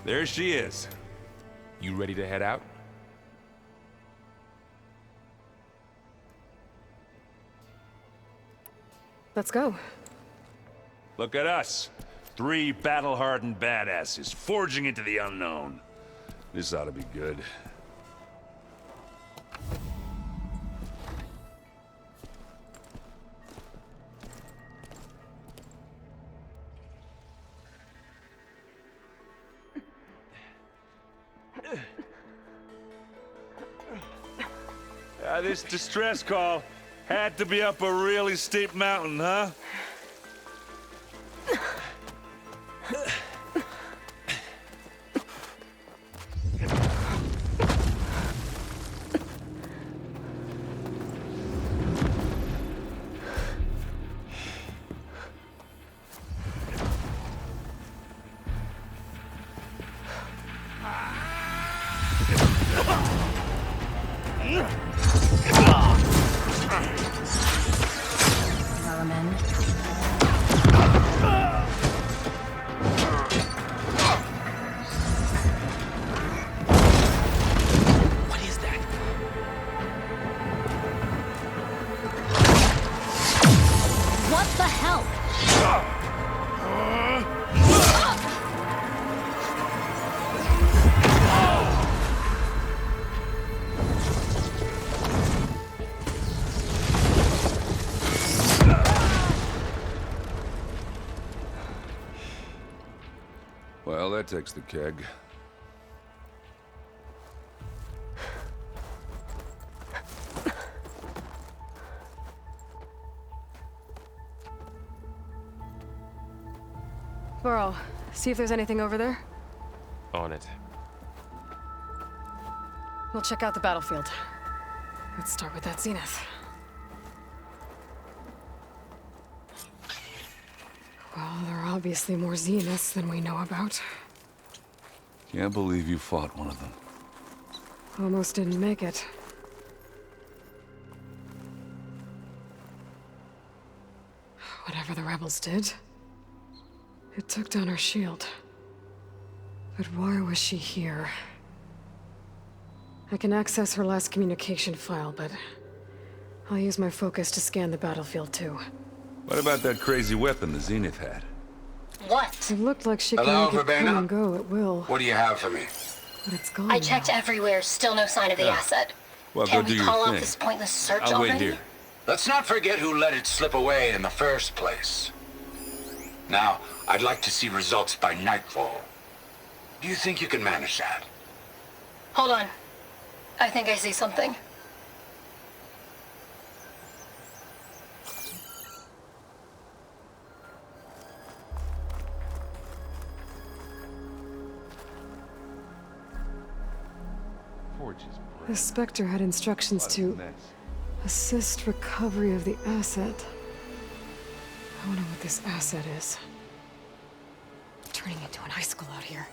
There she is. You ready to head out? Let's go. Look at us. 3 battle-hardened badasses forging into the unknown. This ought to be good. This distress call had to be up a really steep mountain, huh? Well, that takes the keg. Varl, see if there's anything over there. On it. We'll check out the battlefield. Let's start with that Zenith. Well, there are obviously more Zeniths than we know about. Can't believe you fought one of them. Almost didn't make it. Whatever the rebels did, it took down her shield. But why was she here? I can access her last communication file, but I'll use my focus to scan the battlefield too. What about that crazy weapon the Zenith had? What? It looked like she Hello, could make it Verbena? come and go at will, What do you have for me? but it's gone I checked now. everywhere, still no sign of the asset. Well, Can go do we your call off thing. this pointless search I'll already? wait here. Let's not forget who let it slip away in the first place. Now, I'd like to see results by nightfall. Do you think you can manage that? Hold on. I think I see something. The Specter had instructions to assist recovery of the asset. I wonder what this asset is. Turning into an icicle out here.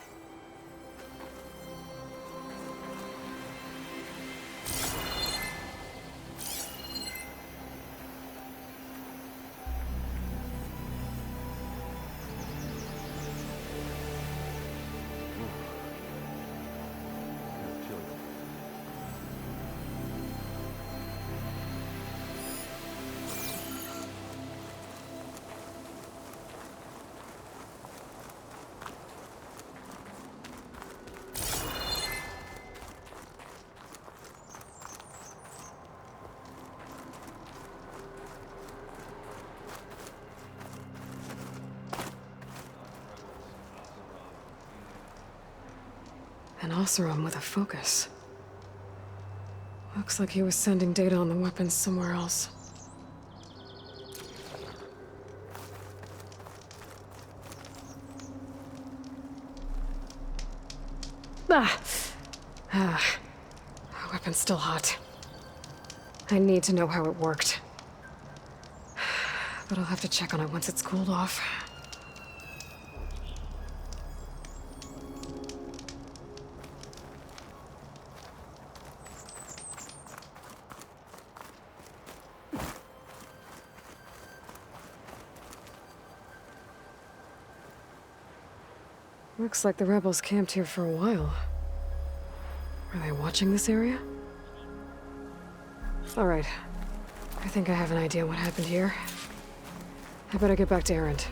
An Oseram with a focus. Looks like he was sending data on the weapons somewhere else. Weapon's still hot. I need to know how it worked. But I'll have to check on it once it's cooled off. Looks like the rebels camped here for a while. Are they watching this area? Alright. I think I have an idea what happened here. I better get back to Erend.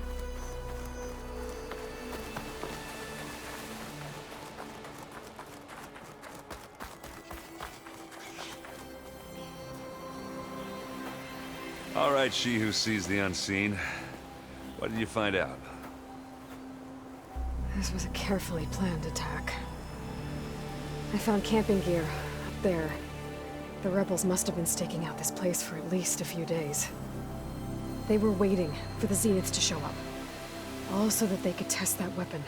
All right, she who sees the unseen. What did you find out? This was a carefully planned attack. I found camping gear up there. The rebels must have been staking out this place for at least a few days. They were waiting for the Zeniths to show up. All so that they could test that weapon.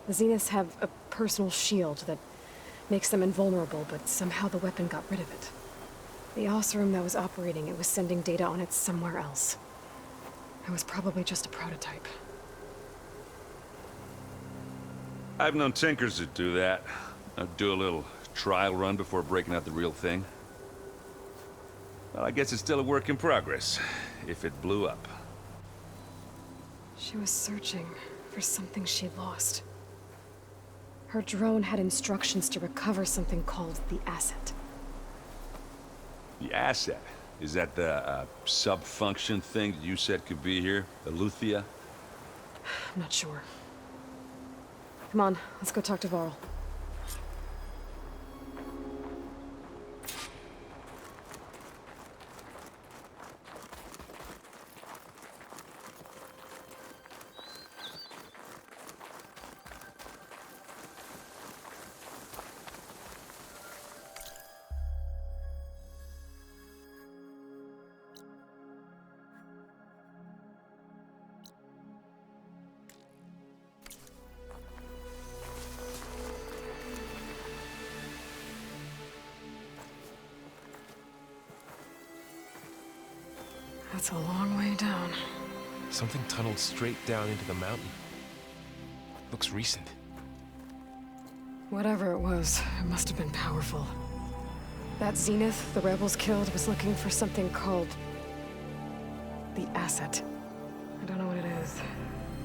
The Zeniths have a personal shield that makes them invulnerable, but somehow the weapon got rid of it. The Oseram that was operating it was sending data on it somewhere else. It was probably just a prototype. I've known tinkers that do that. Do a little trial run before breaking out the real thing. Well, I guess it's still a work in progress, if it blew up. She was searching for something she lost. Her drone had instructions to recover something called the asset. The asset? Is that the sub-function thing that you said could be here? Eleuthia? I'm not sure. Come on, let's go talk to Varl. That's a long way down. Something tunneled straight down into the mountain. Looks recent. Whatever it was, it must have been powerful. That Zenith the rebels killed was looking for something called the asset. I don't know what it is,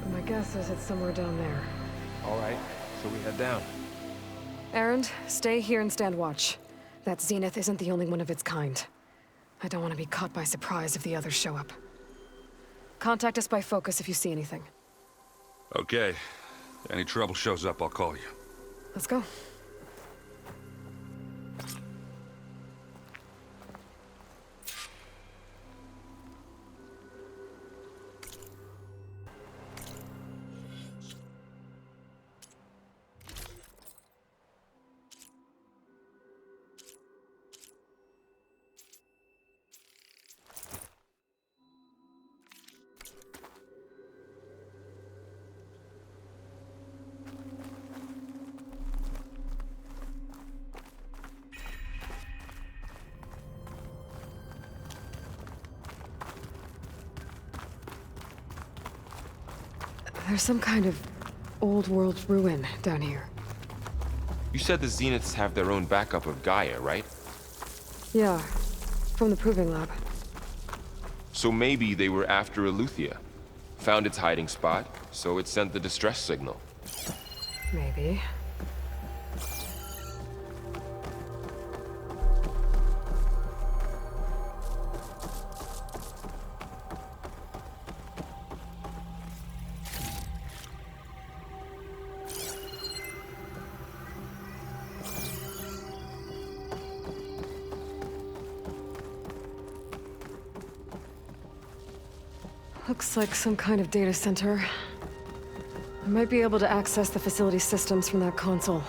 but my guess is it's somewhere down there. All right, so we head down. Erend, stay here and stand watch. That Zenith isn't the only one of its kind. I don't want to be caught by surprise if the others show up. Contact us by focus if you see anything. Okay. Any trouble shows up, I'll call you. Let's go. There's some kind of old world ruin down here. You said the Zeniths have their own backup of GAIA, right? Yeah, from the proving lab. So maybe they were after Eleuthia. Found its hiding spot, so it sent the distress signal. Maybe. Looks like some kind of data center. I might be able to access the facility systems from that console.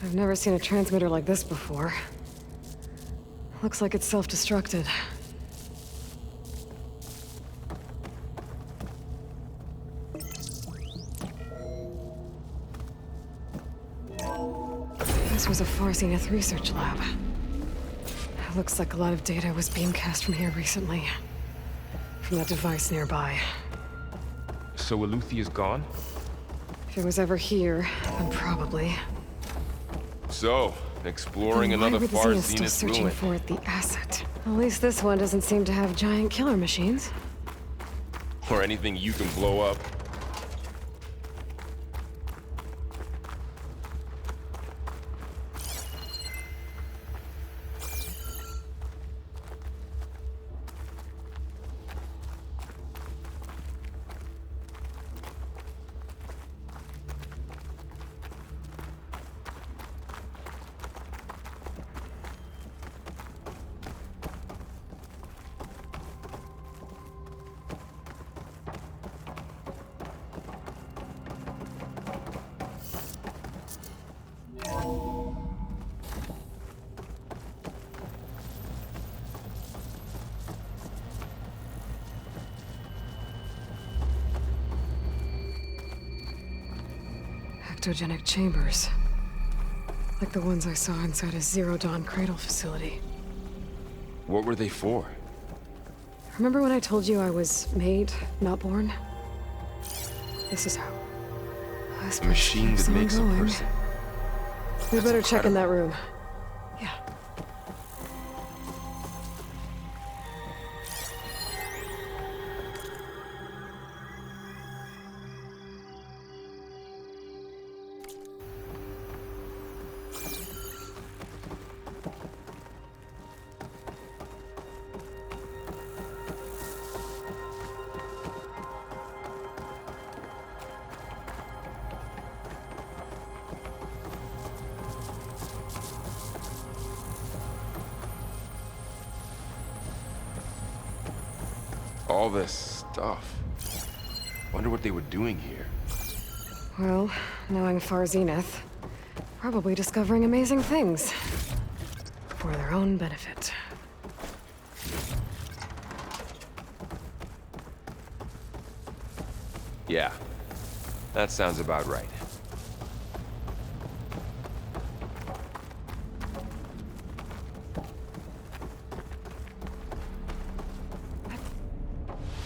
I've never seen a transmitter like this before. Looks like it's self-destructed. This was a Far Zenith research lab. It looks like a lot of data was beamcast from here recently. From that device nearby. So Eluthia's gone? If it was ever here, then probably. So, exploring Then why another were the Far Zeniths still Zenith searching ruin. for the asset? At least this one doesn't seem to have giant killer machines. Or anything you can blow up. Ectogenic chambers. Like the ones I saw inside a Zero Dawn Cradle facility. What were they for? Remember when I told you I was made, not born? This is how. This A machine keeps that on makes a going. person. We That's better check in that incredible. room. Yeah. All this stuff. Wonder what they were doing here. Well, knowing Far Zenith, probably discovering amazing things. For their own benefit. Yeah, that sounds about right.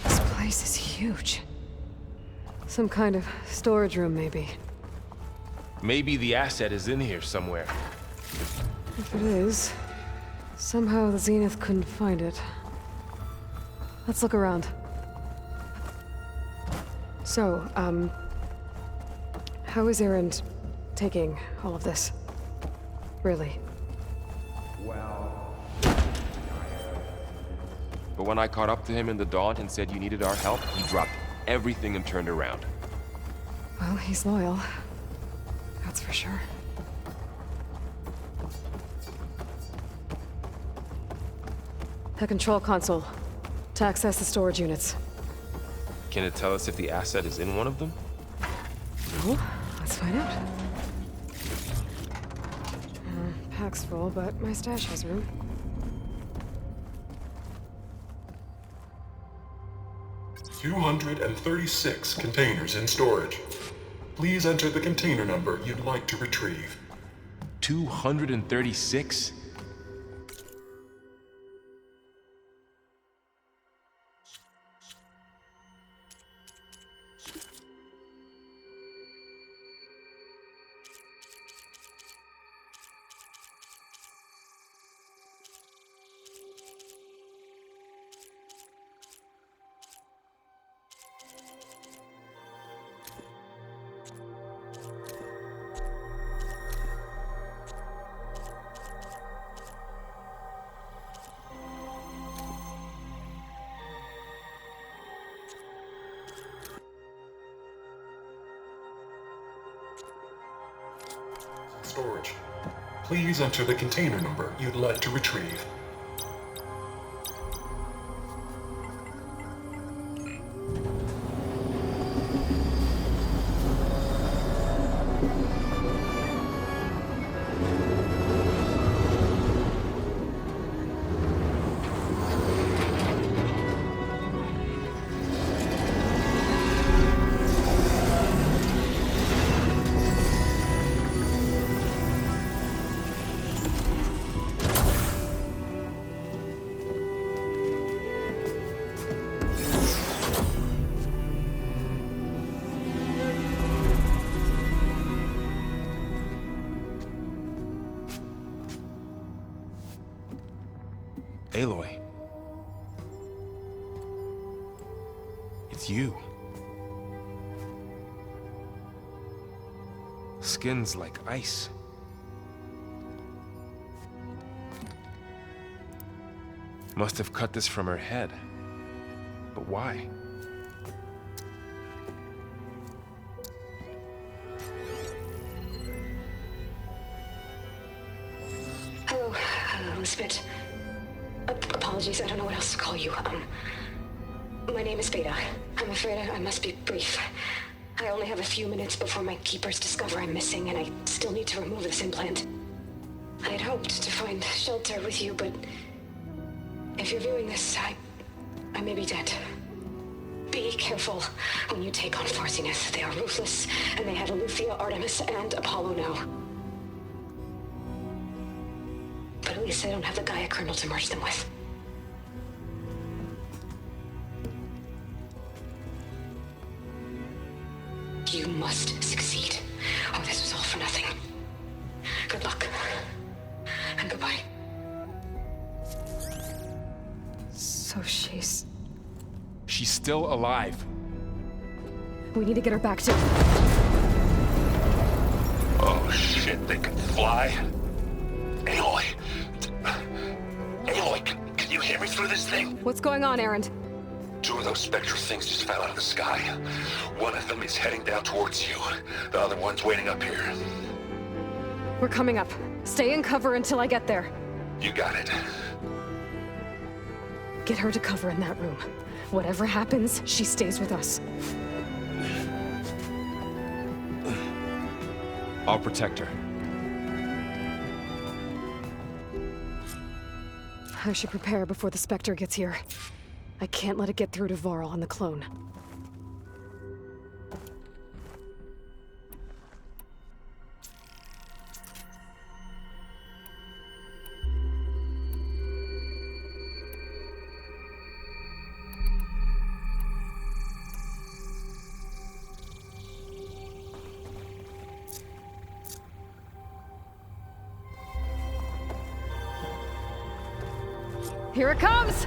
This place is huge. Some kind of storage room, maybe. Maybe the asset is in here somewhere. If it is, somehow the Zenith couldn't find it. Let's look around. So, how is Erend taking all of this? Really? But when I caught up to him in the dawn and said you needed our help, he dropped everything and turned around. Well, he's loyal. That's for sure. The control console. To access the storage units. Can it tell us if the asset is in one of them? No? Let's find out. Pack's full, but my stash has room. $236 containers in storage. Please enter the container number you'd like to retrieve. 236? Storage. Please enter the container number you'd like to retrieve. Aloy. It's you. Skin's like ice. Must have cut this from her head. But why? Hello, Elizabeth. Apologies, I don't know what else to call you. My name is Beta. I'm afraid I must be brief. I only have a few minutes before my keepers discover I'm missing, and I still need to remove this implant. I had hoped to find shelter with you, but if you're viewing this, I may be dead. Be careful when you take on Far Zenith. They are ruthless, and they have Eleuthia, Artemis, and Apollo now. But at least I don't have the GAIA kernel to merge them with. You must succeed, or this was all for nothing. Good luck, and goodbye. So she's... She's still alive. We need to get her back to... Oh shit, they can fly? Aloy! Aloy, can you hear me through this thing? What's going on, Erend? 2 of those Specter things just fell out of the sky. One of them is heading down towards you. The other one's waiting up here. We're coming up. Stay in cover until I get there. You got it. Get her to cover in that room. Whatever happens, she stays with us. I'll protect her. I should prepare before the Specter gets here. I can't let it get through to Varl and the clone. Here it comes!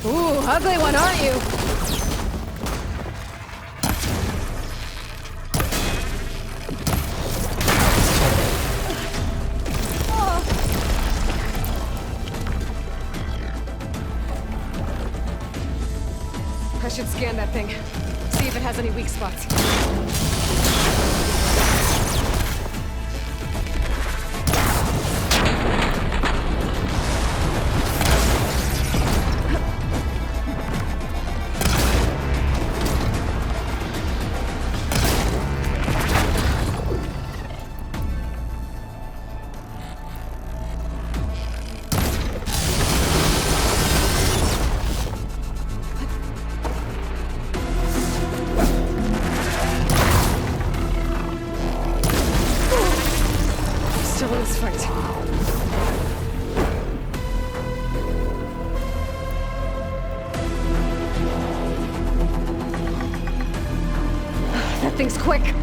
Ooh, ugly one, aren't you? I should scan that thing. See if it has any weak spots. Still in this fight. That thing's quick.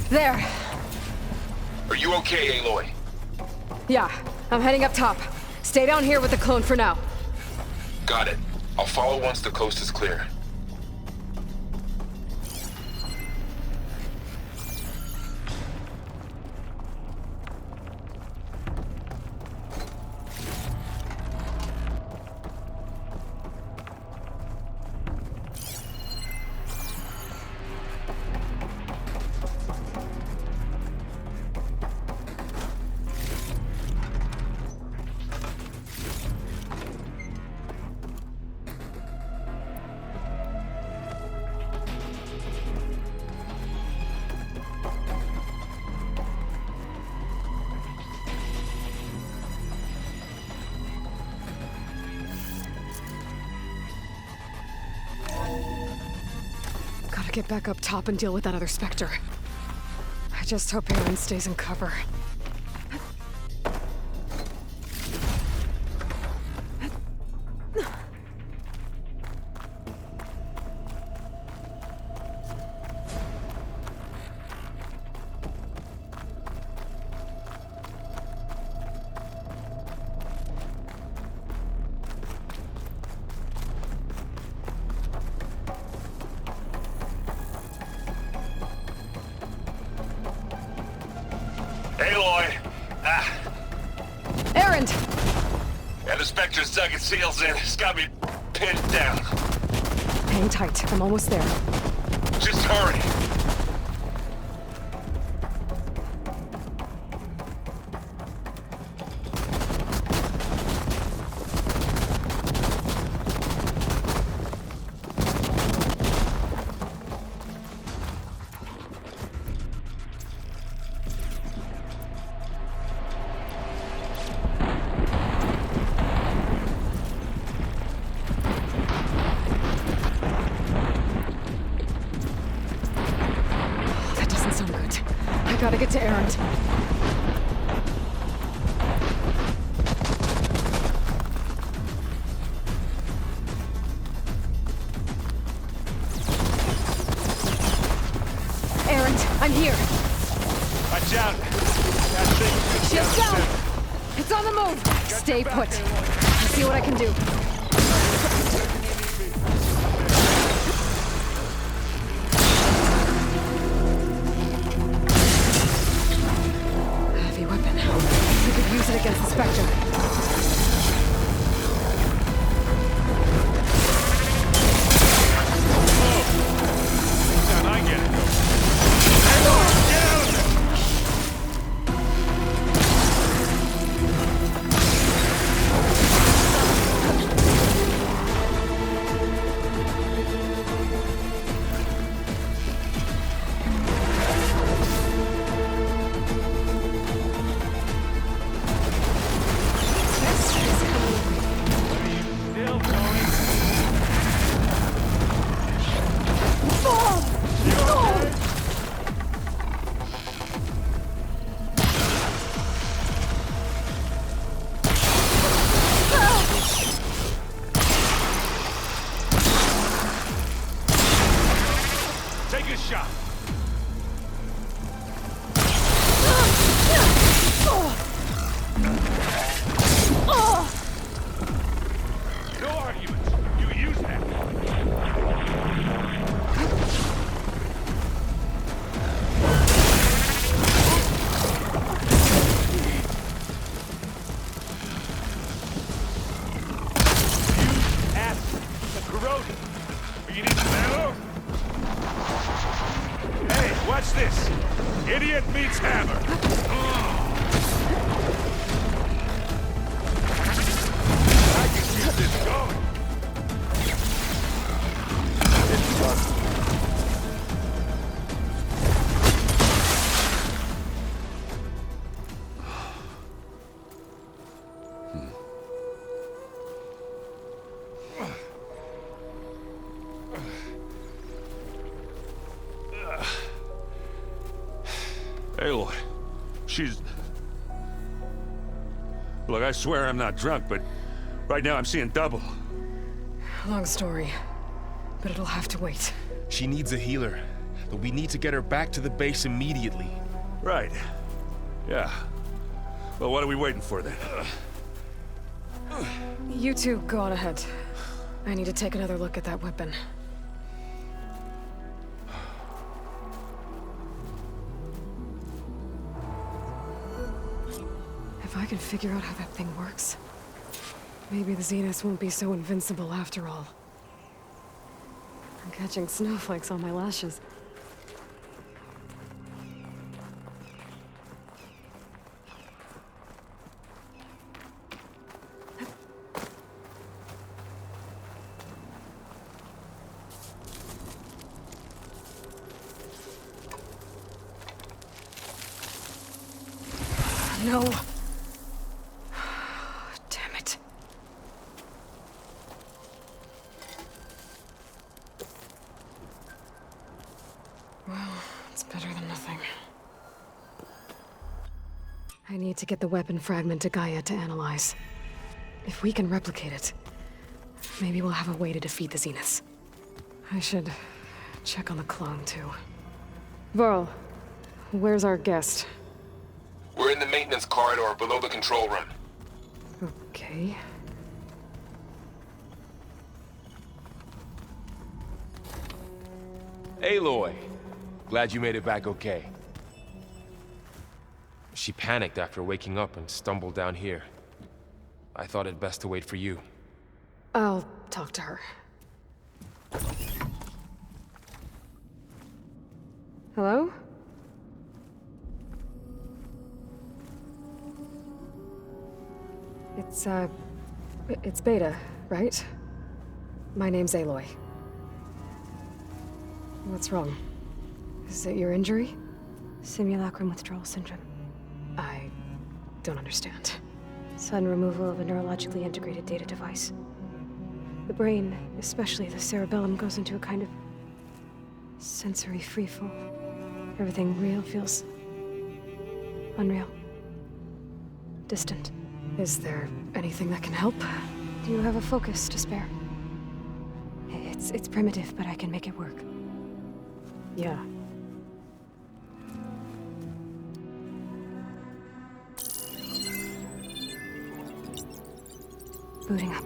There. Are you okay, Aloy? Yeah, I'm heading up top. Stay down here with the clone for now. Got it. I'll follow once the coast is clear. Gotta get back up top and deal with that other Specter. I just hope Erend stays in cover. Aloy! Erend! Yeah, the Spectre's dug its heels in. It's got me pinned down. Hang tight. I'm almost there. Just hurry. Gotta get to Erend. Erend, I'm here. Watch out. That thing could Shields down. It's on the move. Stay put. I'll see what I can do. Use it against the Specter. I get it. Get out of there! Watch this. Idiot meets hammer. I can keep this going. Aloy, she's... Look, I swear I'm not drunk, but right now I'm seeing double. Long story, but it'll have to wait. She needs a healer. But we need to get her back to the base immediately. Right. Yeah. Well, what are we waiting for then? You two go on ahead. I need to take another look at that weapon. If I can figure out how that thing works, maybe the Zeniths won't be so invincible after all. I'm catching snowflakes on my lashes. No. Damn it. Well, it's better than nothing. I need to get the weapon fragment to GAIA to analyze. If we can replicate it, maybe we'll have a way to defeat the Zeniths. I should check on the clone, too. Varl, where's our guest? We're in the maintenance corridor below the control room. Okay. Aloy, glad you made it back okay. She panicked after waking up and stumbled down here. I thought it best to wait for you. I'll talk to her. Hello? It's Beta, right? My name's Aloy. What's wrong? Is it your injury? Simulacrum withdrawal syndrome. I don't understand. Sudden removal of a neurologically integrated data device. The brain, especially the cerebellum, goes into a kind of sensory freefall. Everything real feels unreal. Distant. Is there anything that can help? Do you have a focus to spare? It's primitive, but I can make it work. Yeah. Booting up.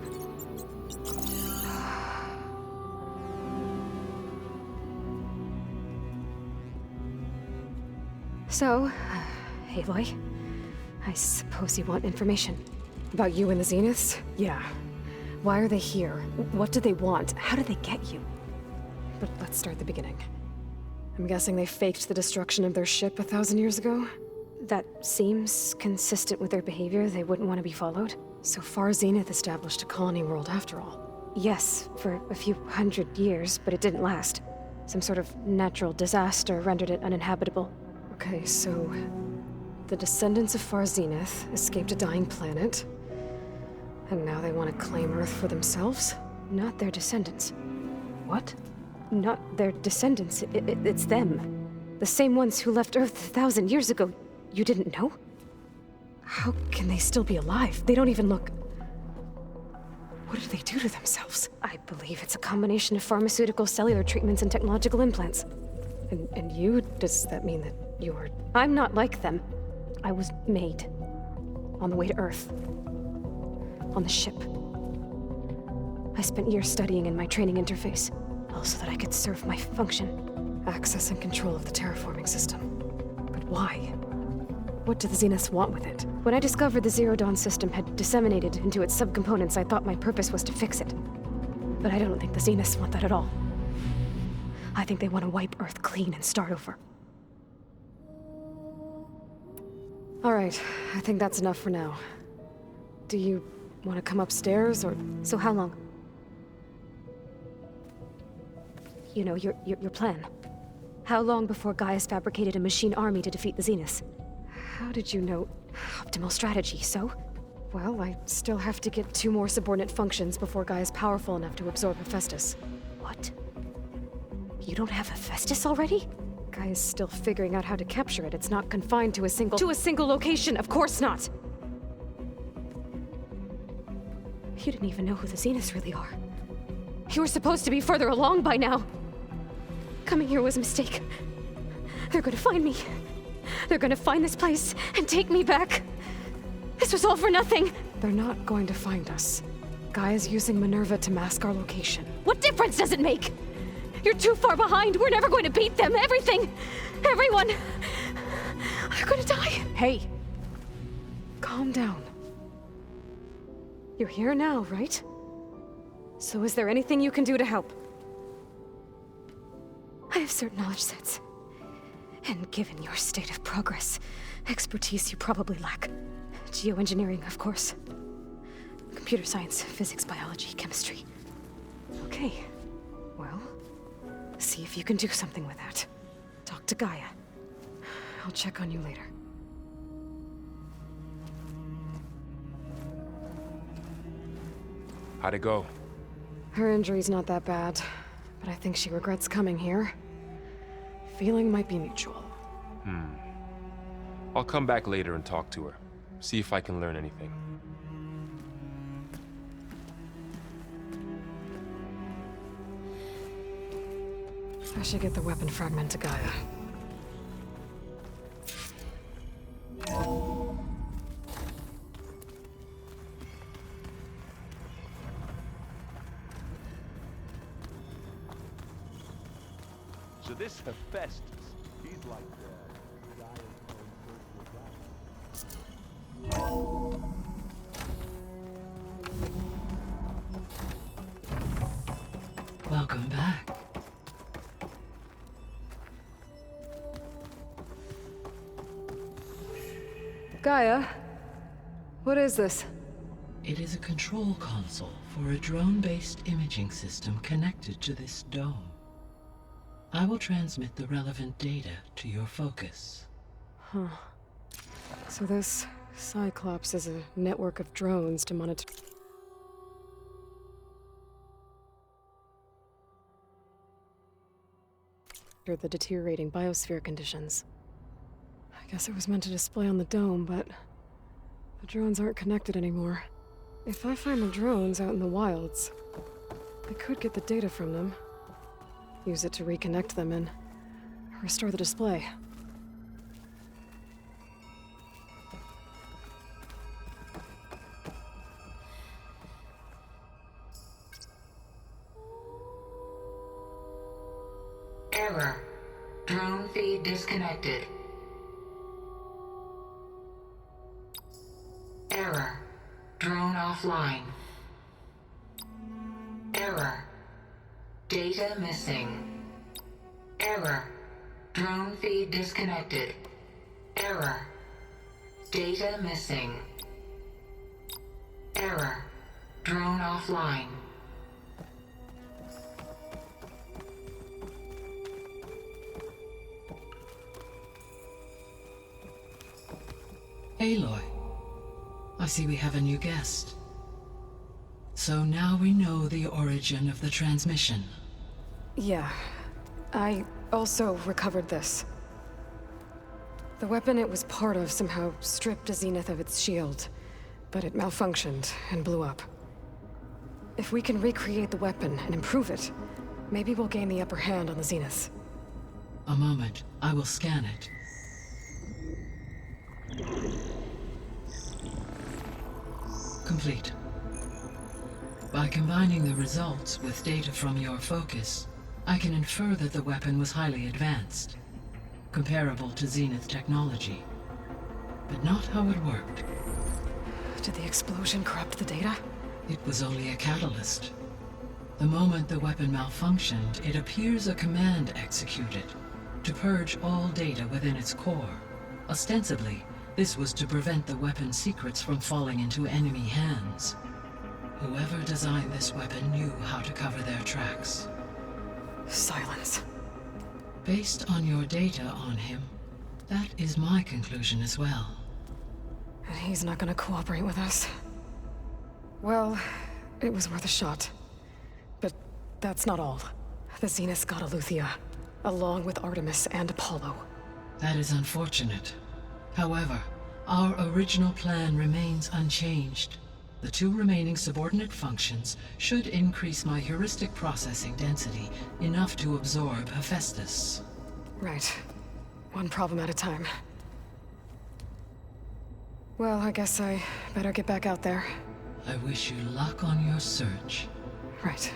So, Aloy, I suppose you want information. About you and the Zeniths? Yeah. Why are they here? What do they want? How did they get you? But let's start at the beginning. I'm guessing they faked the destruction of their ship 1,000 years ago? That seems consistent with their behavior. They wouldn't want to be followed. So far, Zenith established a colony world after all. Yes, for a few hundred years, but it didn't last. Some sort of natural disaster rendered it uninhabitable. Okay, so the descendants of Far Zenith escaped a dying planet, and now they want to claim Earth for themselves? Not their descendants. What? Not their descendants. It's them. The same ones who left Earth 1,000 years ago. You didn't know? How can they still be alive? They don't even look... What did they do to themselves? I believe it's a combination of pharmaceutical, cellular treatments, and technological implants. And you? Does that mean that you're... I'm not like them. I was made. On the way to Earth. On the ship. I spent years studying in my training interface, all so that I could serve my function. Access and control of the terraforming system. But why? What do the Zeniths want with it? When I discovered the Zero Dawn system had disseminated into its subcomponents, I thought my purpose was to fix it. But I don't think the Zeniths want that at all. I think they want to wipe Earth clean and start over. All right, I think that's enough for now. Do you want to come upstairs, or... So how long? You know, your plan. How long before GAIA's fabricated a machine army to defeat the Zeniths? How did you know? Optimal strategy, so? Well, I still have to get 2 more subordinate functions before GAIA's powerful enough to absorb Hephaestus. What? You don't have Hephaestus already? GAIA's still figuring out how to capture it. It's not confined to a single... To a single location! Of course not! You didn't even know who the Zeniths really are. You were supposed to be further along by now! Coming here was a mistake. They're gonna find me. They're gonna find this place and take me back. This was all for nothing. They're not going to find us. GAIA's using Minerva to mask our location. What difference does it make? You're too far behind. We're never going to beat them. Everything. Everyone. They're gonna die. Hey. Calm down. You're here now, right? So is there anything you can do to help? I have certain knowledge sets. And given your state of progress, expertise you probably lack. Geoengineering, of course. Computer science, physics, biology, chemistry. Okay. Well, see if you can do something with that. Talk to GAIA. I'll check on you later. How'd it go? Her injury's not that bad, but I think she regrets coming here. Feeling might be mutual. I'll come back later and talk to her. See if I can learn anything. I should get the weapon fragment to GAIA. So this Hephaestus, he's like Welcome back. GAIA? What is this? It is a control console for a drone-based imaging system connected to this dome. I will transmit the relevant data to your focus. Huh. So this Cyclops is a network of drones to monitor the deteriorating biosphere conditions. I guess it was meant to display on the dome, but the drones aren't connected anymore. If I find the drones out in the wilds, I could get the data from them, use it to reconnect them and restore the display. Error. Drone feed disconnected. Error. Drone offline. Error. Data missing. Error. Drone feed disconnected. Error. Data missing. Error. Drone offline. Aloy, I see we have a new guest. So now we know the origin of the transmission. Yeah. I also recovered this. The weapon it was part of somehow stripped a Zenith of its shield, but it malfunctioned and blew up. If we can recreate the weapon and improve it, maybe we'll gain the upper hand on the Zeniths. A moment, I will scan it. Complete. By combining the results with data from your focus, I can infer that the weapon was highly advanced, comparable to Zenith technology, but not how it worked. Did the explosion corrupt the data? It was only a catalyst. The moment the weapon malfunctioned, it appears a command executed to purge all data within its core. Ostensibly, this was to prevent the weapon's secrets from falling into enemy hands. Whoever designed this weapon knew how to cover their tracks. Silence. Based on your data on him, that is my conclusion as well. And he's not gonna cooperate with us. Well, it was worth a shot. But that's not all. The Zenith got Eleuthia, along with Artemis and Apollo. That is unfortunate. However, our original plan remains unchanged. The 2 remaining subordinate functions should increase my heuristic processing density enough to absorb Hephaestus. Right. One problem at a time. Well, I guess I better get back out there. I wish you luck on your search. Right.